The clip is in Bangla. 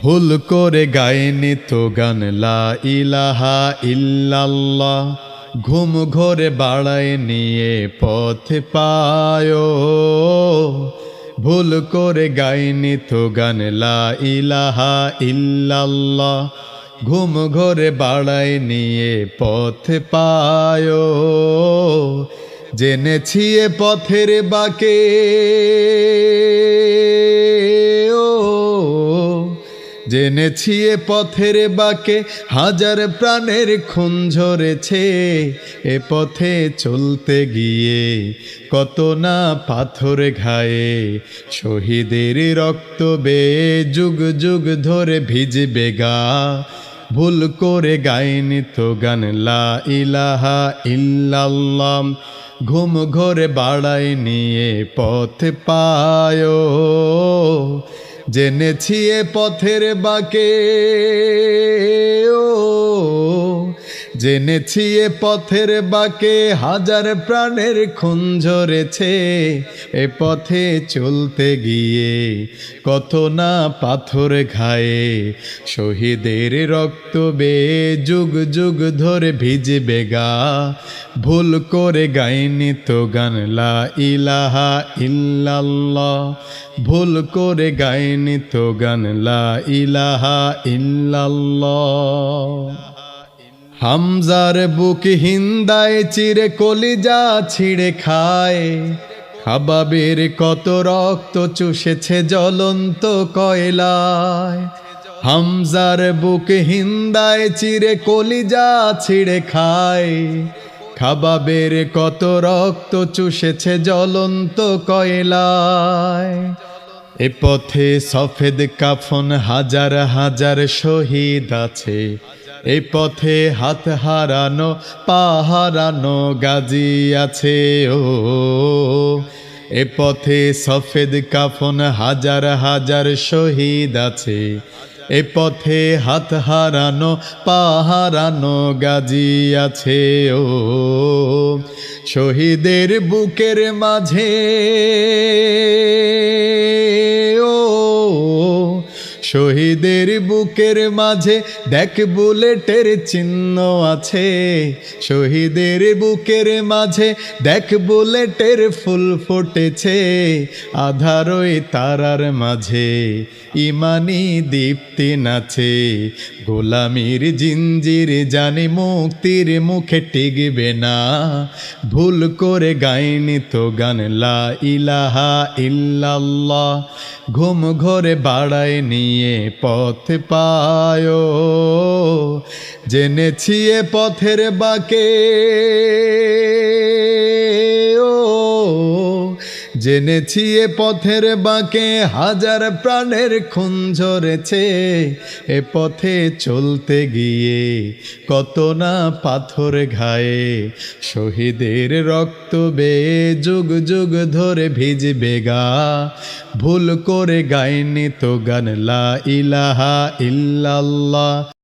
ভুল করে গাইনি তো গান লা ইলাহা ইল্লাল্লাহ। ঘুম ঘরে বাড়ায় নিয়ে পথ পায়। ভুল করে গাইনি তো গান লা ইলাহা ইল্লাল্লাহ। ঘুম ঘরে বাড়ায় নিয়ে পথ পায়। জেনেছি এ পথের বাঁকে জেনেছি এ পথের বাঁকে হাজার প্রাণের খুন ঝরেছে। এ পথে চলতে গিয়ে কত না পাথর ঘায়ে। শহীদের রক্ত বেয়ে যুগ যুগ ধরে ভিজবে গা। ভুল করে গাইনি তো গান লা ইলাহা ইল্লাল্লাহ। ঘুম ঘরে বাড়ায় নিয়ে পথ পায়। জেনেছি এ পথের বাঁকে জেনেছি এ পথের বাঁকে হাজার প্রাণের খুন ঝরেছে। এ পথে চলতে গিয়ে কত না পাথর ঘায়ে। শহীদের রক্ত বেয়ে যুগ যুগ ধরে ভিজবে গা। ভুল করে গাইনি তো গান লা ইলাহা ইল্লাল্লাহ। ভুল করে গাইনি তো গান লা ইলাহা ইল্লাল্লাহ। হামজার বুক হিন্দায় চিরে কলিজা ছিঁড়ে খায়। খাবাবের কত রক্ত চুষেছে জ্বলন্ত কয়লায়। হামজার বুক হিন্দায় চিরে কলিজা ছিঁড়ে খায়। খাবাবের কত রক্ত চুষেছে জ্বলন্ত কয়লায়। এ পথে সফেদ কাফন হাজার হাজার শহীদ আছে। এই পথে হাত হারানো পা হারানো গাজী আছে। এ পথে সফেদ কাফন হাজার হাজার শহীদ আছে। এ পথে হাত হারানো পা হারানো গাজী আছে। শহীদের বুকের মাঝে শহীদের বুকের মাঝে দেখ বুলেটের চিহ্ন আছে। শহীদের বুকের মাঝে দেখ বুলেটের ফুল ফুটেছে। আধারই তারার মাঝে ইমানি দীপ্তি নাচে। গোলামির জিঞ্জির জানি মুক্তির মুখে টিকবে না। ভুল করে গাইনি তো গান লা ইলাহা ইল্লাল্লাহ। ঘুম ঘরে বাড়ায় নিয়ে পথ পায়। জেনেছি এ পথের বাঁকে জেনেছি এ পথের বাঁকে হাজার প্রাণের খুন ঝরেছে। এ পথে চলতে গিয়ে কত না পাথর ঘায়ে। শহীদের রক্ত বেয়ে যুগ যুগ ধরে ভিজবে গা। ভুল করে গাইনি তো গান লা ইলাহা ইল্লাল্লাহ।